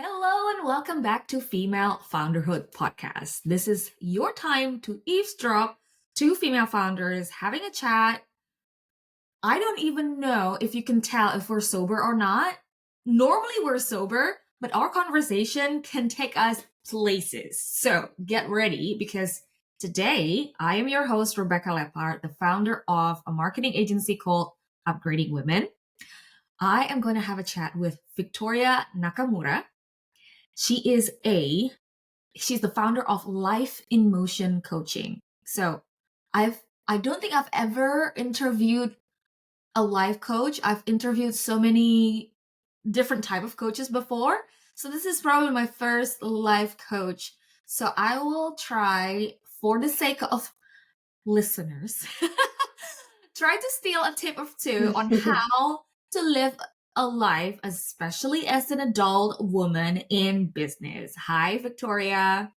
Hello and welcome back to Female Founderhood Podcast. This is your time to eavesdrop two female founders having a chat. I don't even know if you can tell if we're sober or not. Normally we're sober, but our conversation can take us places. So get ready because today I am your host, Rebecca Leppard, the founder of a marketing agency called Upgrading Women. I am going to have a chat with Victoria Nakamura. She's the founder of Life in Motion Coaching. So I don't think I've ever interviewed a life coach. I've interviewed so many different type of coaches before. So this is probably my first life coach. So I will try, for the sake of listeners, try to steal a tip or two on how to live a life, especially as an adult woman in business. Hi, Victoria.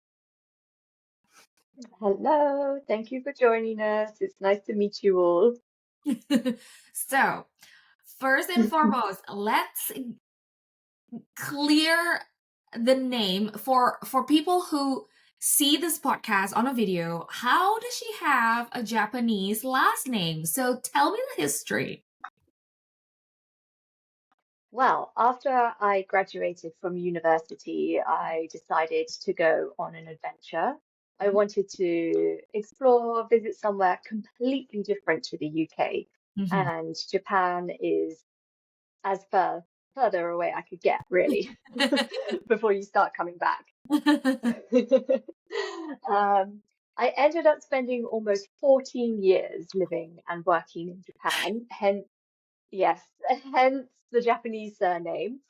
Hello, thank you for joining us. It's nice to meet you all. So, first and foremost, let's clear the name for people who see this podcast on a video. How does she have a Japanese last name? So, tell me the history. Well, after I graduated from university, I decided to go on an adventure. I wanted to explore, visit somewhere completely different to the UK. Mhm. And Japan is as further away I could get, really, before you start coming back. Um, I ended up spending almost 14 years living and working in Japan. Yes, hence the Japanese surname.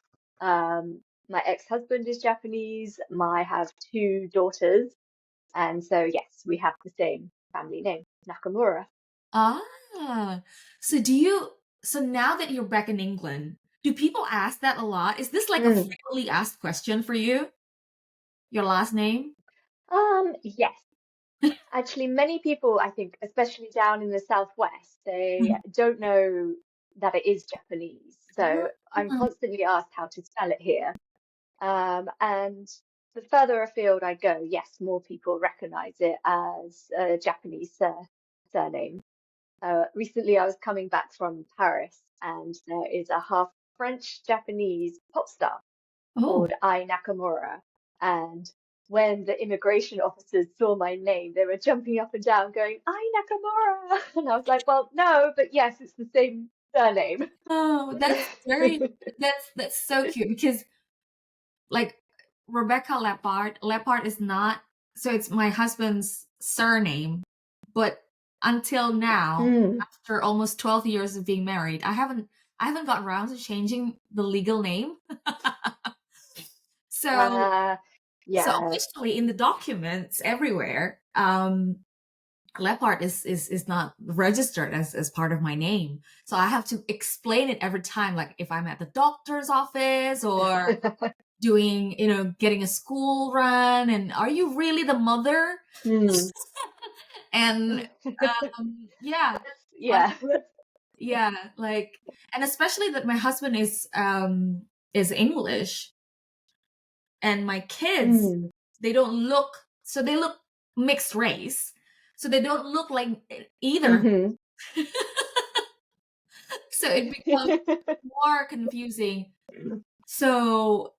My ex-husband is Japanese. I have two daughters, and so yes, we have the same family name, Nakamura. Ah, so now that you're back in England, do people ask that a lot? Is this like a Mm. frequently asked question for you? Your last name? Yes. Actually, many people, I think, especially down in the southwest, they don't know that it is Japanese. So I'm Ah. constantly asked how to spell it here. And the further afield I go, yes, more people recognize it as a Japanese surname. Recently, I was coming back from Paris, and there is a half French Japanese pop star Oh. called Ai Nakamura. And when the immigration officers saw my name, they were jumping up and down, going, Ai Nakamura. And I was like, well, no, but yes, it's the same surname. Oh, that's so cute because like Rebecca Leppard is not, so it's my husband's surname, but until now, Mm. after almost 12 years of being married, I haven't got around to changing the legal name. So Uh, so yeah. officially in the documents everywhere, Leopard is not registered as part of my name. So I have to explain it every time, like if I'm at the doctor's office or doing, getting a school run, and are you really the mother? Mm. And yeah, my Yeah. yeah, like, and especially that my husband is English, and my kids, Mm. they don't look, so they look mixed race, so they don't look like either. Hmm. So it becomes more confusing. So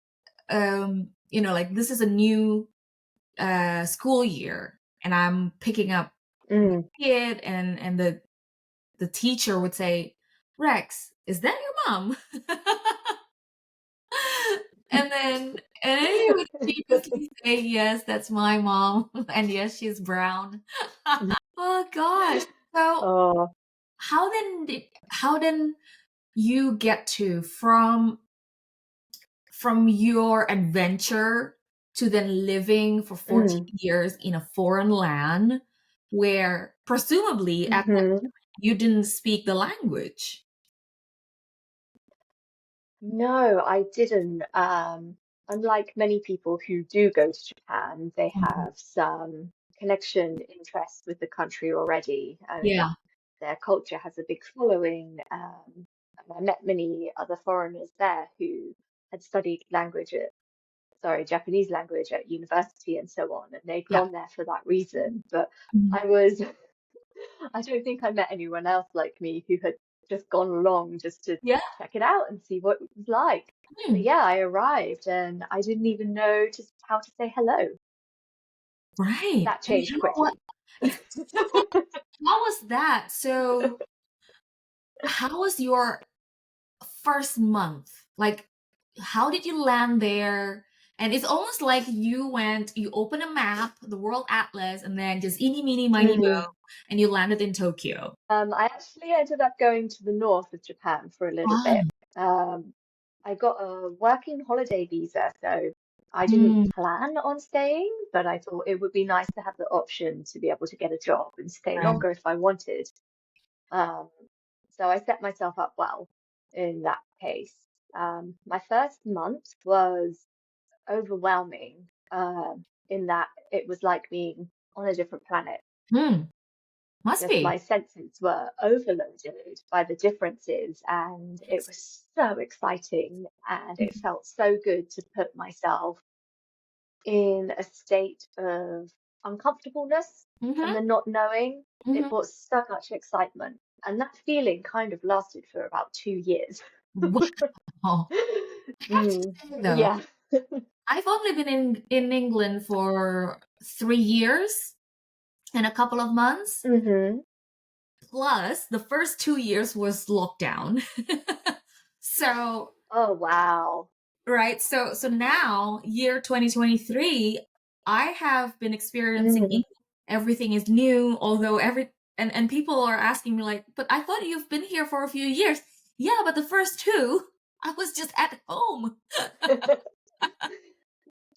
like this is a new school year, and I'm picking up my Mm. kid, and the teacher would say, Rex, is that your mom? And then he would sheepishly say, yes, that's my mom. And yes, she's brown. Oh gosh. So Oh. how then you get to from your adventure to then living for 14 Mm. years in a foreign land where presumably at that Hmm. you didn't speak the language. No, I didn't. Unlike many people who do go to Japan, they Mhm. have some connection, interest with the country already. I mean, Yeah. their culture has a big following. And I met many other foreigners there who had studied language Japanese language at university and so on, and they'd Yeah. gone there for that reason. But Mhm. I was, I don't think I met anyone else like me who had just gone along just to Yeah. check it out and see what it was like. But Hmm. yeah, I arrived and I didn't even know just how to say hello. Right. That And changed you know what? quickly. Yeah. How was that? So, how was your first month? Like, how did you land there? And it's almost like you open a map, the world atlas, and then just eeny, meeny, miny, mo, Mhm. and you landed in Tokyo. I actually ended up going to the north of Japan for a little bit. Wow. Um, I got a working holiday visa, so I didn't Mm, plan on staying, but I thought it would be nice to have the option to be able to get a job and stay right. longer if I wanted. Um, so I set myself up well in that case. My first month was overwhelming, in that it was like being on a different planet. Hmm. Must Just be. my senses were overloaded by the differences, and it was so exciting, and it felt so good to put myself in a state of uncomfortableness and Mm-hmm. the not knowing. It Mm-hmm. brought so much excitement, and that feeling kind of lasted for about 2 years. Wow. I have to Mm, say though, yeah. I've only been in England for 3 years and a couple of months. Hmm. Plus, the first 2 years was lockdown. So, Oh, wow. right. So now, year 2023, I have been experiencing Mm. everything is new, although and people are asking me like, but I thought you've been here for a few years. Yeah, but the first two, I was just at home.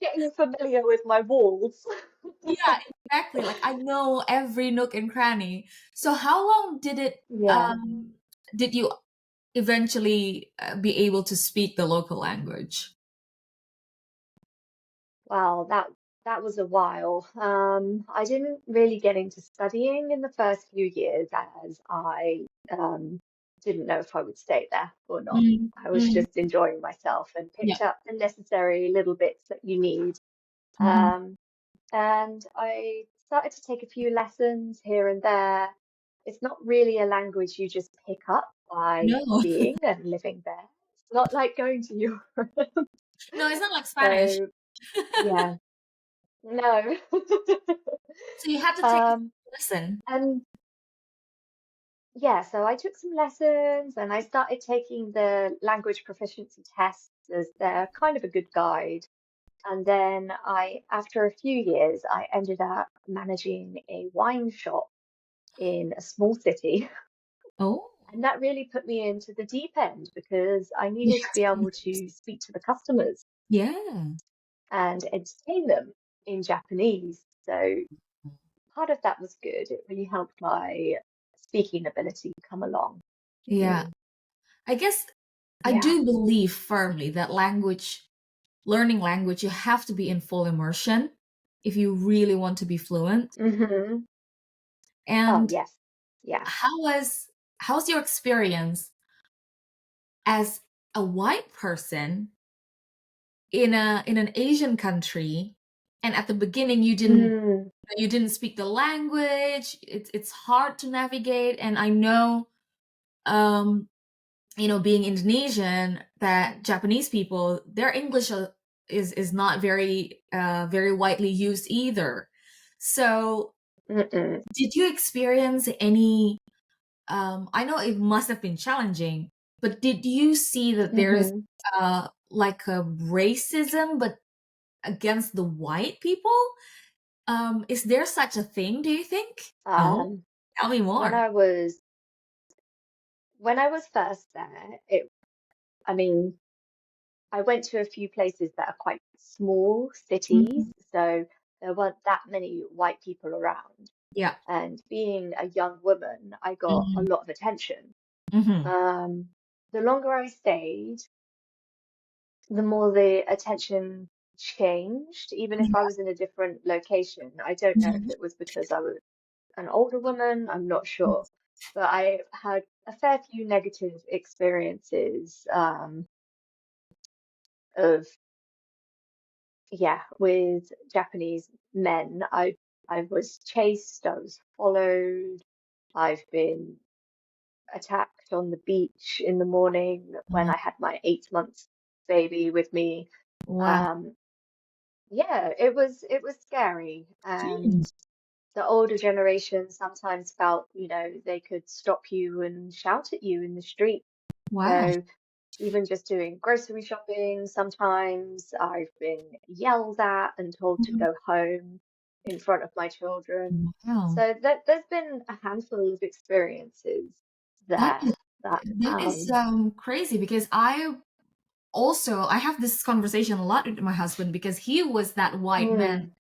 Getting familiar with my walls. Yeah, exactly. Like I know every nook and cranny. So how long Yeah. did you eventually be able to speak the local language? Wow, that was a while. I didn't really get into studying in the first few years as I didn't know if I would stay there or not. Mm, I was mm, just enjoying myself and yeah. picked up the necessary little bits that you need. Mhm. Um, and I started to take a few lessons here and there. It's not really a language you just pick up by No. being and living there. It's not like going to Europe. No, it's not like Spanish. So yeah, no. So you had to take a Um, lesson. and yeah, so I took some lessons and I started taking the language proficiency tests as they're kind of a good guide. And then after a few years, I ended up managing a wine shop in a small city. Oh, And that really put me into the deep end because I you needed to had be to. able to speak to the customers Yeah. and entertain them in Japanese. So part of that was good. It really helped my speaking ability come along. Yeah. Mm, I guess I yeah. do believe firmly that learning language, you have to be in full immersion if you really want to be fluent. Hmm. Oh, And yes. Yeah. how's your experience as a white person in an Asian country, and at the beginning Mm, you didn't speak the language. It's hard to navigate, and I know um being Indonesian, that Japanese people, their English is not very widely used either. So mm-mm, did you experience any I know it must have been challenging, but did you see that there's hmm. like a racism but against the white people? Is there such a thing, do you think? No? Um, Tell me when more. I was first there, I mean, I went to a few places that are quite small cities, Mhm. so there weren't that many white people around. Yeah. And being a young woman, I got a Mhm. lot of attention. Mhm. Um, the longer I stayed, the more the attention changed, even if I Yeah. was in a different location. I don't know if Mhm. it was because I was an older woman, I'm not sure. But I had a fair few negative experiences, of yeah, with Japanese men, I was chased, I was followed, I've been attacked on the beach in the morning when Uh, I had my 8 months baby with me. wow. Um, yeah, it was scary, and Mm, the older generation sometimes felt, they could stop you and shout at you in the street. wow. So even just doing grocery shopping, sometimes I've been yelled at and told to Mhm. go home in front of my children. Wow. So there's been a handful of experiences That there is that, that is crazy because I have this conversation a lot with my husband because he was that white man mm,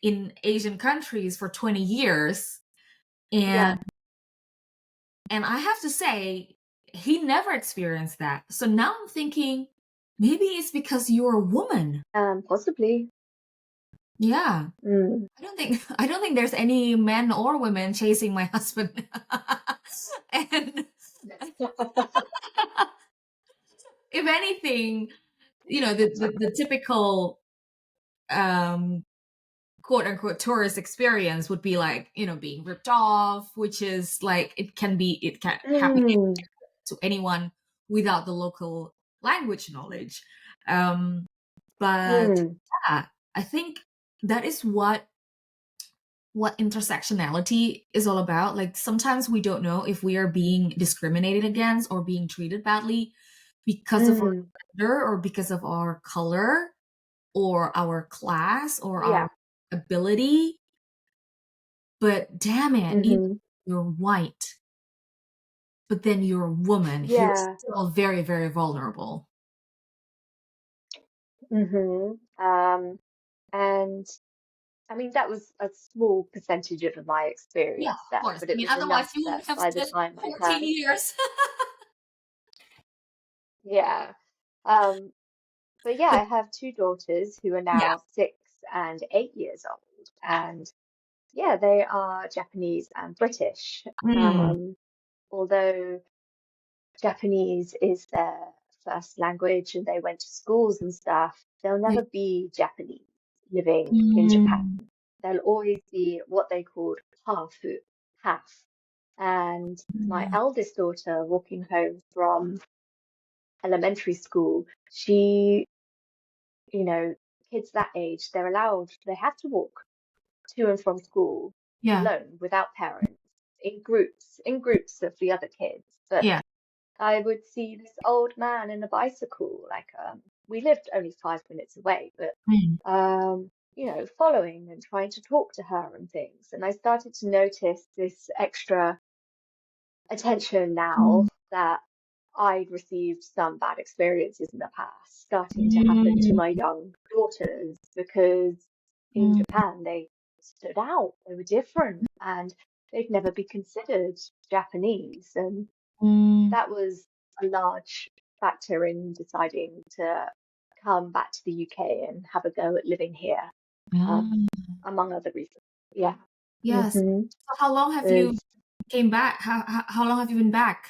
in Asian countries for 20 years. yeah, And I have to say, he never experienced that. So now I'm thinking, maybe it's because you're a woman. possibly. Yeah. Mm. I don't think there's any men or women chasing my husband. And if anything, the typical um quote unquote tourist experience would be like, being ripped off, which is like it can happen Mm, to anyone without the local language knowledge. Um, but mm, yeah, I think that is what intersectionality is all about. Like sometimes we don't know if we are being discriminated against or being treated badly because of our mm, gender or because of our color or our class or yeah, our ability. But damn it, even hmm, if you're white, but then you're a woman, you're yeah, still very, very vulnerable. hmm. And I mean, that was a small percentage of my Yeah, experience of there, course. but I it mean, was otherwise enough you that wouldn't have by the spent time I 14 had, years. yeah. But yeah, But I have two daughters who are yeah. now 6 and 8 years old, and yeah, they are Japanese and British. Mm, Although Japanese is their first language and they went to schools and stuff, they'll yeah. never be Japanese living in Japan. Mm, They'll always be what they called hafu, half. And my mm, eldest daughter, walking home from elementary school, she, you know, kids that age, they have to walk to and from school yeah, alone without parents in groups of the other kids. But yeah. I would see this old man in a bicycle, like we lived only 5 minutes away, but Mm, following and trying to talk to her and things. And I started to notice this extra attention now mm, that I'd received some bad experiences in the past starting to happen to mm, my young daughters because in mm, Japan they stood out, they were different, and they'd never be considered Japanese. And mm. that was a large factor in deciding to come back to the UK and have a go at living here, um, Ah, among other reasons. Yeah. yes. hmm So how long have you There's came back? How long have you been back?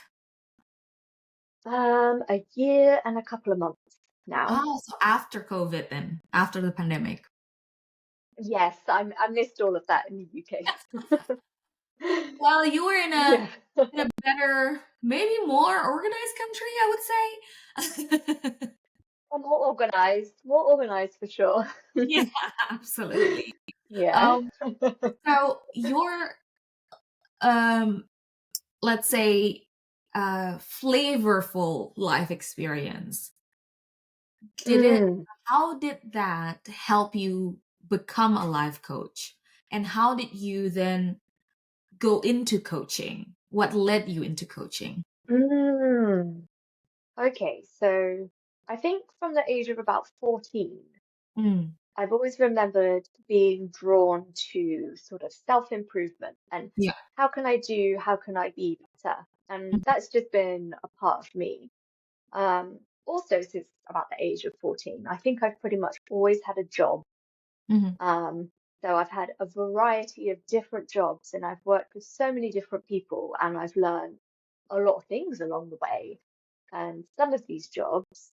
a year and a couple of months now. Oh, so after COVID then, after the pandemic. Yes, I missed all of that in the UK. Well, you were Yeah, in a better, maybe more organized country, I would say. I'm more organized for sure. Yeah, absolutely. Yeah. Um, so your um, let's say, flavorful life experience, did it? Mm, How did that help you become a life coach? And how did you then go into coaching? What led you into coaching? mm. Okay, so I think from the age of about 14, Mm, I've always remembered being drawn to sort of self-improvement and yeah. how can I be better? And Mm, that's just been a part of me. Also, since about the age of 14, I think I've pretty much always had a job. mhm, Um, so I've had a variety of different jobs and I've worked with so many different people and I've learned a lot of things along the way. And some of these jobs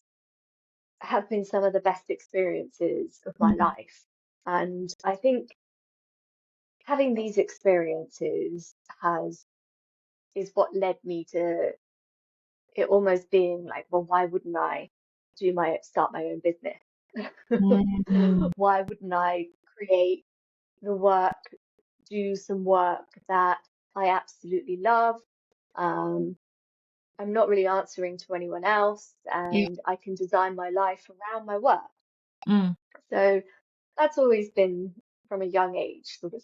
have been some of the best experiences of my Mm, life. And I think having these experiences has is what led me to it almost being like, well, why wouldn't I start my own business? mm, Why wouldn't I create the work, do some work that I absolutely love? Um, I'm not really answering to anyone else, yeah. and I can design my life around my work. Mm, So that's always been from a young age, sort of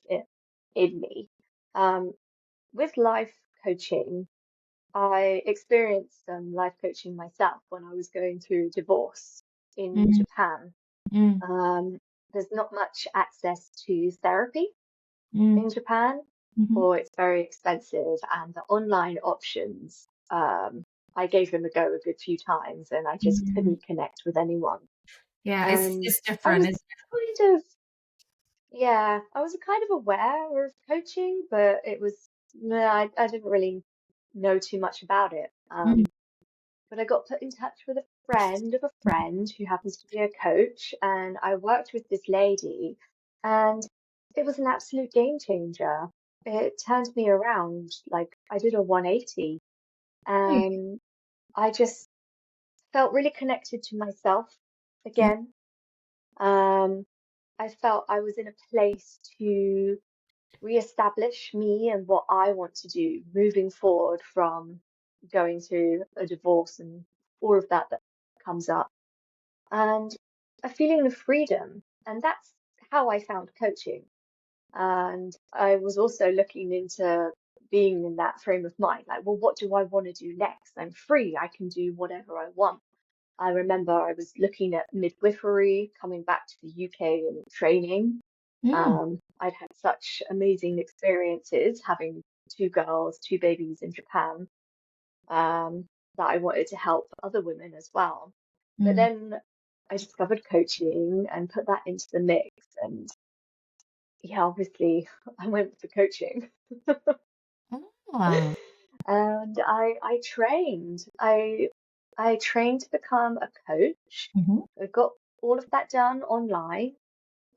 in me. Um, with life coaching, I experienced life coaching myself when I was going through divorce in mm, Japan. mm, Um, there's not much access to therapy mm, in Japan, mhm. or it's very expensive, and the online options, I gave them a go a good few times, and I just Mm. couldn't connect with anyone. Yeah, And it's I different. was It's kind of, yeah, I was kind of aware of coaching, but it was, no, I didn't really know too much about it. mm, But I got put in touch with a friend of a friend who happens to be a coach, and I worked with this lady, and it was an absolute game changer. It turned me around, like I did a 180, right. and I just felt really connected to myself Mm, again. Um, I felt I was in a place to reestablish me and what I want to do moving forward from going through a divorce and all of that that comes up, and a feeling of freedom. And that's how I found coaching. And I was also looking into being in that frame of mind, like, well, what do I want to do next? I'm free, I can do whatever I want. I remember I was looking at midwifery, coming back to the UK and training. mm, I'd had such amazing experiences having two girls, two babies in Japan, that I wanted to help other women as well. But mm. then I discovered coaching and put that into the mix. And yeah, obviously I went with the coaching. Ah, And I trained. I trained to become a coach. mhm. I got all of that done online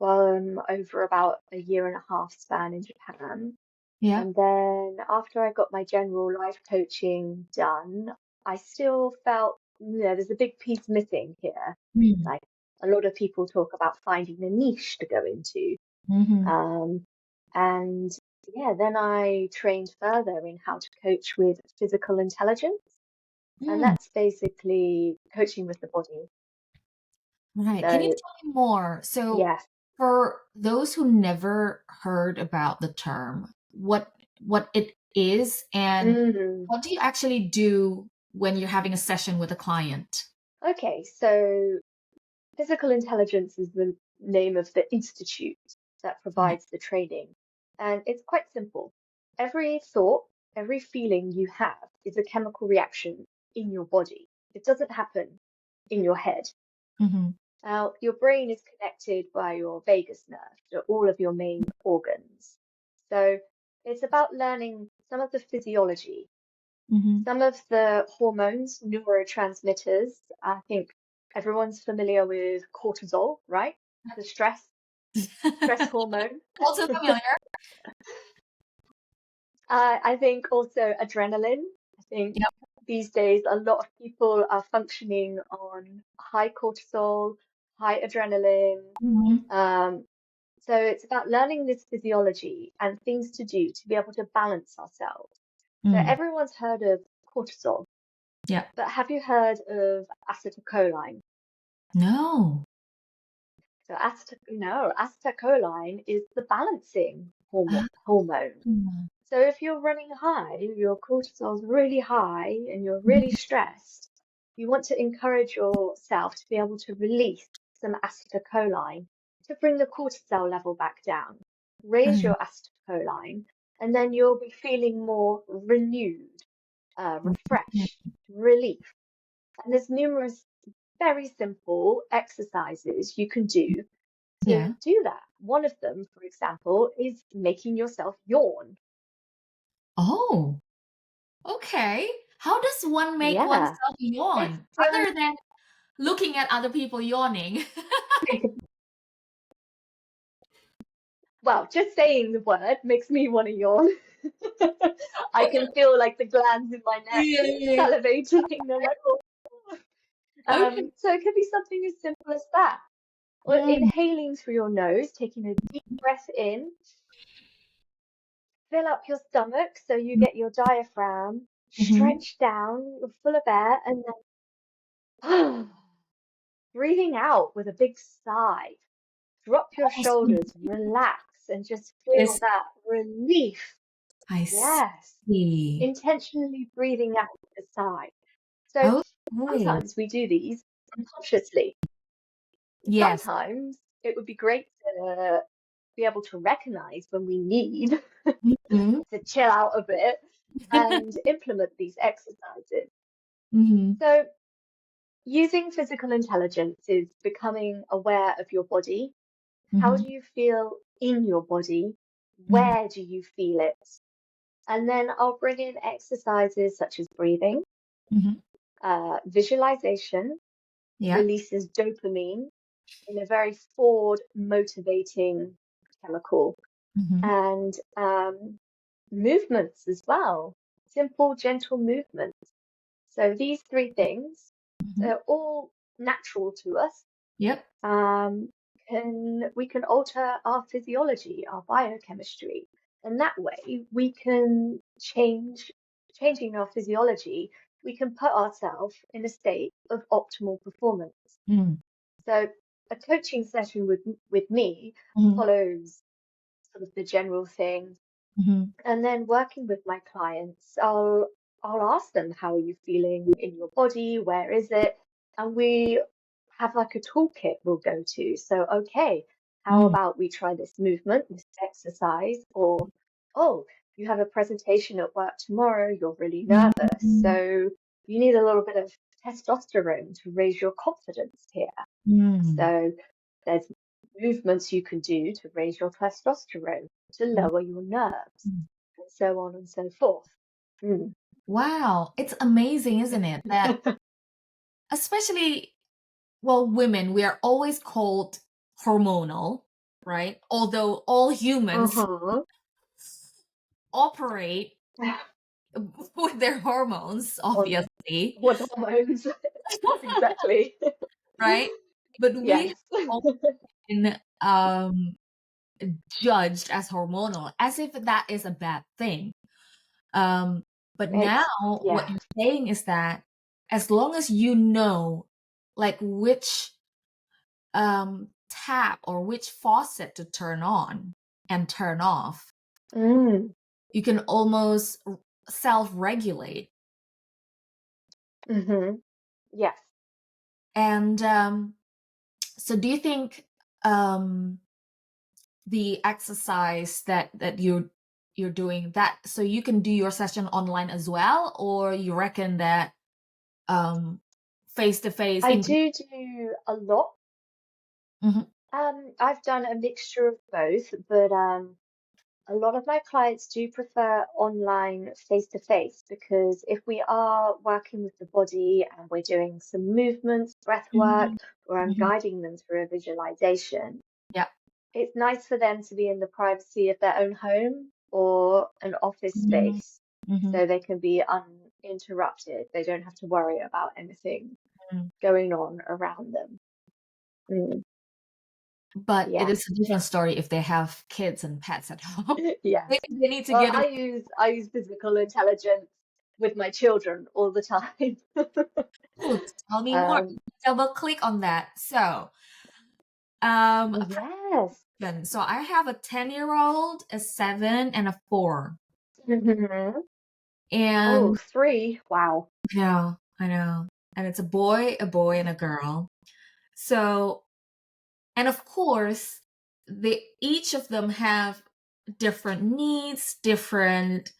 over about a year and a half span in Japan. Yeah. And then after I got my general life coaching done, I still felt, there's a big piece missing here. Mm, Like a lot of people talk about finding a niche to go into. mhm, Um, and yeah, then I trained further in how to coach with physical intelligence. And mm. that's basically coaching with the body. Right. Can you So, tell me more? So, yes. for those who never heard about the term, what it is and Mhm. what do you actually do when you're having a session with a client? Okay, so physical intelligence is the name of the institute that Right. provides the training. And it's quite simple. Every thought, every feeling you have is a chemical reaction in your body. It doesn't happen in your head. Mhm, Now, your brain is connected by your vagus nerve to all of your main organs. So it's about learning some of the physiology, mhm. some of the hormones, neurotransmitters. I think everyone's familiar with cortisol, right? The stress hormone. Also familiar. I think also adrenaline. I think Yep. these days a lot of people are functioning on high cortisol, high adrenaline. Mhm, Um, so it's about learning this physiology and things to do to be able to balance ourselves. So mm. everyone's heard of cortisol, Yep. but have you heard of acetylcholine? No. So acetylcholine is the balancing Ah, hormone. mm, So if you're running high, your cortisol's really high and you're really mhm, stressed, you want to encourage yourself to be able to release some acetylcholine to bring the cortisol level back down. Raise mhm, your acetylcholine, and then you'll be feeling more renewed, mhm. refreshed, relief. And there's numerous very simple exercises you can do to Yeah. do that. One of them, for example, is making yourself yawn. Oh, okay. How does one make Yeah, oneself it's yawn other than looking at other people yawning. Well, just saying the word makes me want to yawn. I can feel like the glands in my neck Yeah, yeah. salivating. They're like, oh. Okay. So it could be something as simple as that. Or Mm, inhaling through your nose, taking a deep breath in, fill up your stomach so you get your diaphragm mhm. stretched down, you're full of air, and then breathing out with a big sigh. Drop your I see. shoulders, relax, and just feel Yes, that relief. I Yes. see. Intentionally breathing out with a sigh. So Okay. sometimes we do these unconsciously. Yes. Sometimes it would be great to be able to recognize when we need Mhm. to chill out a bit and implement these exercises. Mhm. So, using physical intelligence is becoming aware of your body. How Mhm. do you feel in your body? Mhm. Where do you feel it? And then I'll bring in exercises such as breathing, Mhm. visualization, Yeah. releases dopamine in a very forward motivating chemical, Mhm. and movements as well, simple, gentle movements. So these three things Mhm. are all natural to us. Yep. Um, we can alter our physiology, our biochemistry, and that way we can changing our physiology. We can put ourselves in a state of optimal performance. Mm. So a coaching session with me Mhm. follows sort of the general thing. Mhm. And then working with my clients, I'll ask them, how are you feeling in your body? Where is it? And we have like a toolkit we'll go to. So, okay, how Mm. about we try this movement, this exercise? Or, oh, you have a presentation at work tomorrow, you're really nervous. Mhm. So you need a little bit of testosterone to raise your confidence here. Mm. So there's movements you can do to raise your testosterone, to lower your nerves, Mhm. and so on and so forth. Mm. Wow, it's amazing, isn't it? That especially, well, women, we are always called hormonal, right? Although all humans Uh-huh. operate with their hormones, On obviously, what hormones? Yes, exactly. right? But we have Yes. always been judged as hormonal, as if that is a bad thing. Um, but now what Yeah. you're saying is that as long as you know, like which tap or which faucet to turn on and turn off, Mm. you can almost self-regulate. Mm-hmm. Yes. And so do you think um the exercise that you're doing that, so you can do your session online as well, or you reckon that face to face I in do a lot. Mhm. I've done a mixture of both, but a lot of my clients do prefer online face to face because if we are working with the body and we're doing some movements, breath work, Mhm. or I'm Mhm. guiding them through a visualization, Yeah. it's nice for them to be in the privacy of their own home or an office Mhm. space Mhm. so they can be uninterrupted. They don't have to worry about anything Mm. going on around them. Mm, But it yeah. is a different story if they have kids and pets at home. Yes. Maybe they need to Well, get away. I use physical intelligence with my children all the time. Ooh, tell me more. Um, Double click on that. So, a yes. person. So I have a 10-year-old, a 7, and a 4. Hmm. Oh, And 3. Wow. I know. And it's a boy, and a girl. So, and of course, they each of them have different needs, different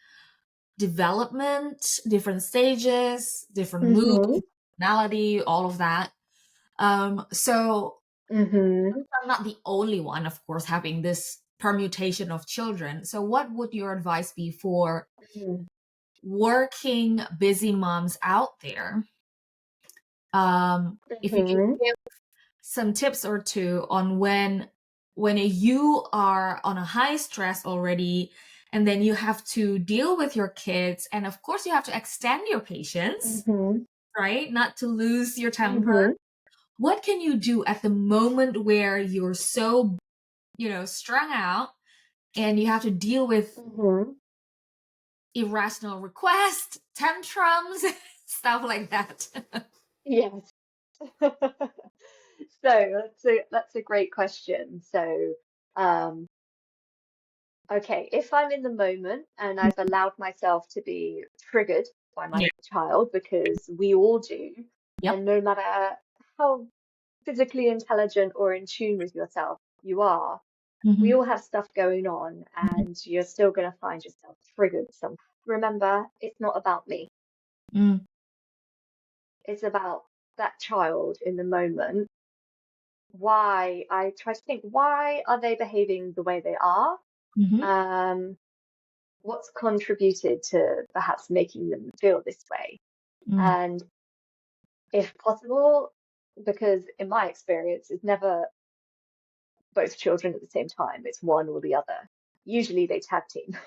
development, different stages, different mood, Hmm. personality, all of that. So Hmm. I'm not the only one, of course, having this permutation of children. So what would your advice be for working busy moms out there If you can Mhm. give some tips or two on when you are on a high stress already, and then you have to deal with your kids, and of course you have to extend your patience, Mhm. right? Not to lose your temper. Mhm. What can you do at the moment where you're so, strung out and you have to deal with Mhm. irrational requests, tantrums, stuff like that? Yes. So that's a great question. So, um, okay, if I'm in the moment and I've allowed myself to be triggered by my Yeah. child, because we all do, Yep. and no matter how physically intelligent or in tune with yourself you are, we Mm-hmm. all have stuff going on, and you're still going to find yourself triggered. So remember, it's not about me. Mm-hmm. It's about that child in the moment. Why I try to think, why are they behaving the way they are? Mm-hmm. Um, what's contributed to perhaps making them feel this way? And if possible, because in my experience, it's never both children at the same time, it's one or the other. Usually they tag team.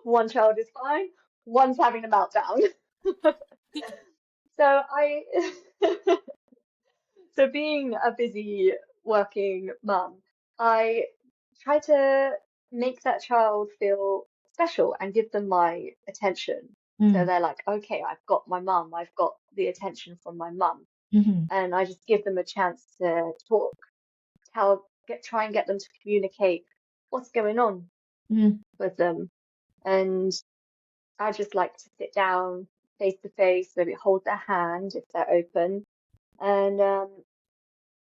One child is fine, one's having a meltdown. So I So being a busy working mum, I try to make that child feel special and give them my attention. So Mm-hmm. they're like, okay, I've got my mum, I've got the attention from my mum. Mm-hmm. And I just give them a chance to talk, try and get them to communicate what's going on with them. And I just like to sit down face to face, maybe hold their hand if they're open, and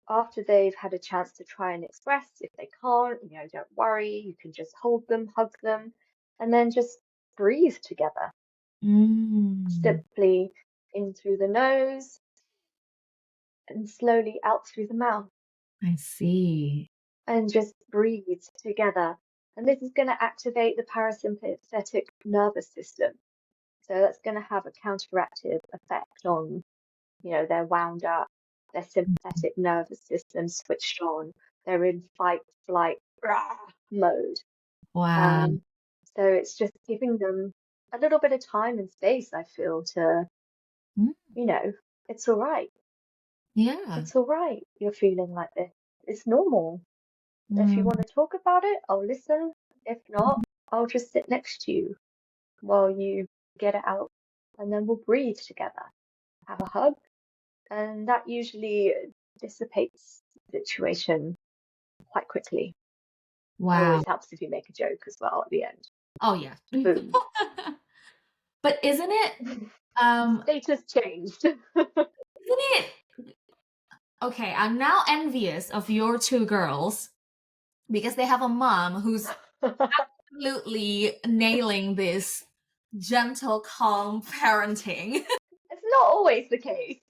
after they've had a chance to try and express, if they can't, don't worry, you can just hold them, hug them, and then just breathe together. Mm-hmm. Simply in through the nose and slowly out through the mouth, I see. and just breathe together. And this is going to activate the parasympathetic nervous system. So that's going to have a counteractive effect on, they're wound up, their sympathetic nervous system switched on, they're in fight, flight, rah, mode. Wow. Um, so it's just giving them a little bit of time and space, I feel, to, Mm, you know, it's all right. yeah. It's all right. You're feeling like this. It's normal. If you Mm, want to talk about it, I'll listen. If not, I'll just sit next to you while you get it out, and then we'll breathe together, have a hug, and that usually dissipates the situation quite quickly. And wow. always helps if you make a joke as well at the end. Oh yeah. Boom. But um Status changed. isn't it okay, I'm now envious of your two girls because they have a mom who's absolutely nailing this gentle, calm parenting. It's not always the case.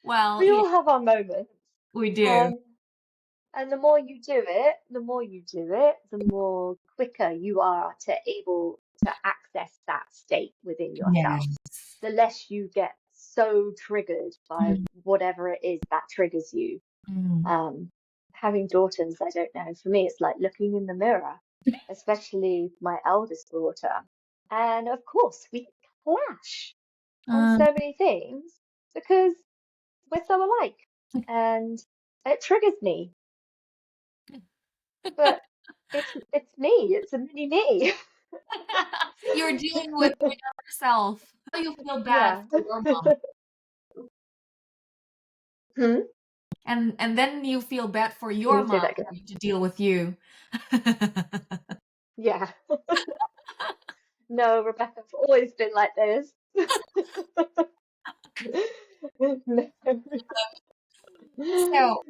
Well, We yeah, all have our moments. we do. Um, and the more you do it, the more quicker you are to able to access that state within yourself. Yes. The less you get so triggered by Mm, whatever it is that triggers you. mm. Um, Having daughters, I don't know, for me, it's like looking in the mirror, especially my eldest daughter. And of course, we clash on Um, so many things because we're so alike. And it triggers me, but it's me, it's a mini me. you're dealing with your younger self. How you feel bad Yeah. for your mom. Hmm? And then you feel bad for Can your you say mom that again? having to deal with you. Yeah. No, Rebecca's always been like this. So,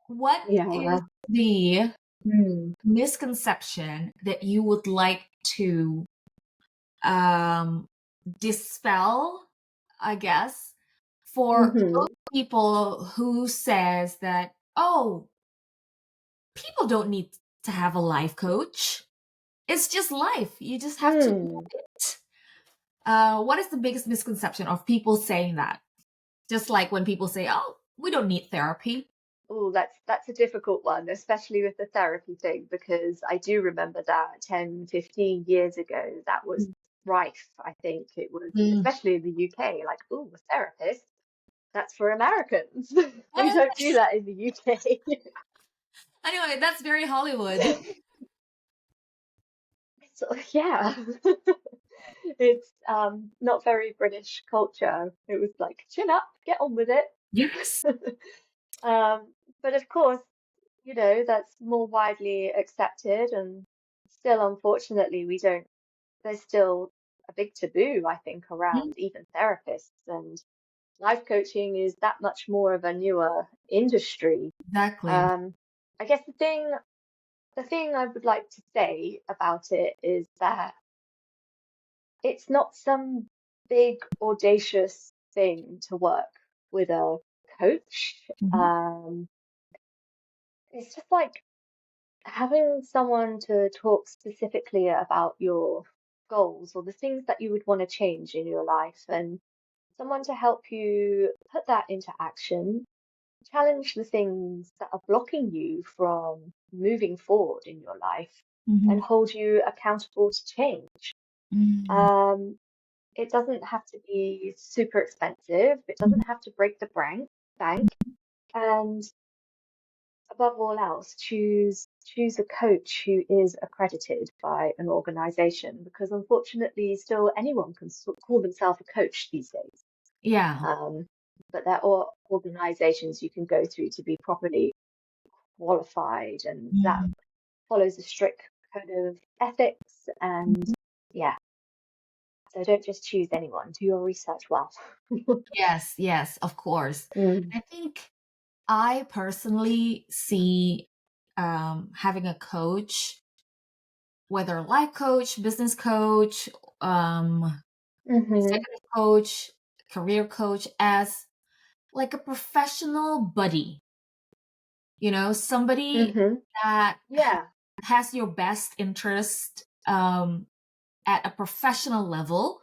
what is Yeah. the Hmm. misconception that you would like to um, dispel, I guess, for Hmm. those people who says that, oh, people don't need to have a life coach. It's just life. You just have to do Hmm. it. What is the biggest misconception of people saying that? Just like when people say, "Oh, we don't need therapy." Oh, that's a difficult one, especially with the therapy thing, because I do remember that 10, 15 years ago, that was rife. I think it was, Mm. especially in the UK, like, oh, a therapist, that's for Americans. We don't do that in the UK. Anyway, that's very Hollywood. So, yeah. It's not very British culture. It was like, chin up, get on with it. Yes. But of course, that's more widely accepted, and still, unfortunately, we don't, there's still a big taboo, I think, Mm, around even therapists, and life coaching is that much more of a newer industry. exactly. Um, I guess the thing I would like to say about it is that it's not some big audacious thing to work with a coach. Mhm. It's just like having someone to talk specifically about your goals or the things that you would want to change in your life, and someone to help you put that into action, challenge the things that are blocking you from moving forward in your life, and Mhm. hold you accountable to change. Mm. Um, it doesn't have to be super expensive. It Mhm. doesn't have to break the bank. And above all else, choose a coach who is accredited by an organization, because unfortunately, still anyone can call themselves a coach these days. Yeah. Um, but there are organizations you can go through to be properly qualified, and that Mm. follows a strict code of ethics. And yeah, so don't just choose anyone. Do your research well. Yes, yes, of course. Mm, I think I personally see having a coach, whether life coach, business coach, hmm executive coach, career coach, as like a professional buddy, somebody hmm that Yeah. has your best interest at a professional level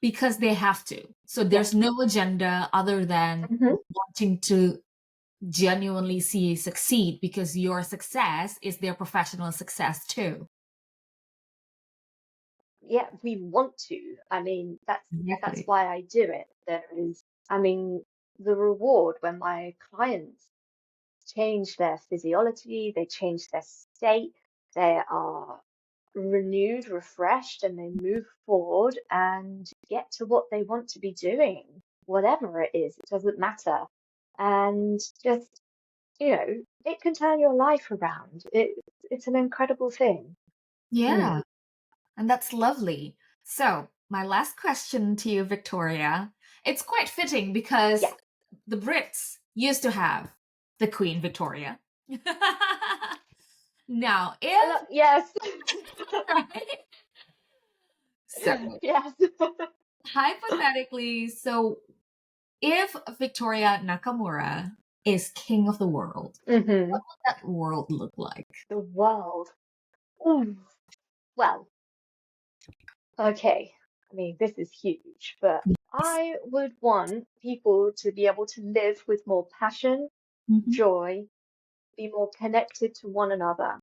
because they have to. So Yeah. there's no agenda other than hmm wanting to genuinely see you succeed because your success is their professional success too. Yeah, we want to. I mean, that's Exactly. why I do it. There is, I mean, the reward when my clients change their physiology, they change their state, they are renewed, refreshed, and they move forward and get to what they want to be doing, whatever it is, it doesn't matter. And just, it can turn your life around. It's an incredible thing. Mm. Yeah, and that's lovely. So, my last question to you, Victoria, it's quite fitting Yeah. because the Brits used to have the Queen Victoria. Now, if Yes. right? So, Yes. hypothetically, if Victoria Nakamura is king of the world, hmm that world look like? The world. Ooh. Well, okay. I mean, this is huge, but Yes. I would want people to be able to live with more passion, Mhm. joy, be more connected to one another.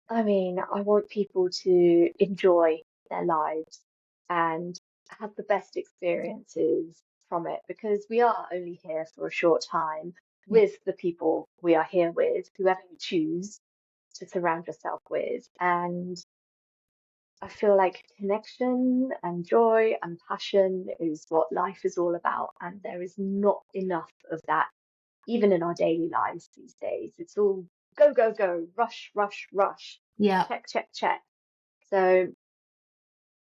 I mean, I want people to enjoy their lives and have the best experiences from it, because we are only here for a short time Yeah. with the people we are here with, whoever you choose to surround yourself with. And I feel like connection and joy and passion is what life is all about. And there is not enough of that, even in our daily lives these days. It's all go, go, go, rush, rush, rush, Yeah. check, check, check. So,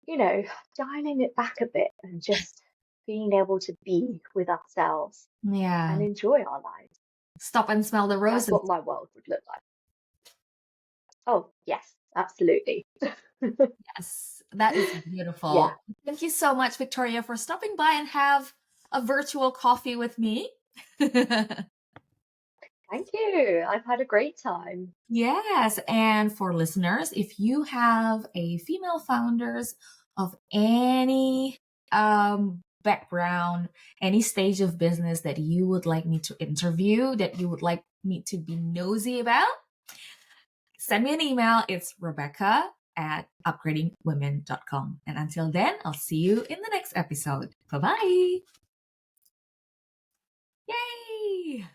you know, dialing it back a bit and just being able to be with ourselves and Yeah. enjoy our lives. Stop and smell the That's roses. what my world would look like. Oh, yes, absolutely. Yes, that is Yeah, beautiful. Thank you so much, Victoria, for stopping by and have a virtual coffee with me. thank you. I've had a great time. Yes, and for listeners, if you have a female founders of any background, any stage of business that you would like me to interview, that you would like me to be nosy about, send me an email. It's rebecca@upgradingwomen.com. And until then, I'll see you in the next episode. Bye bye. Yay!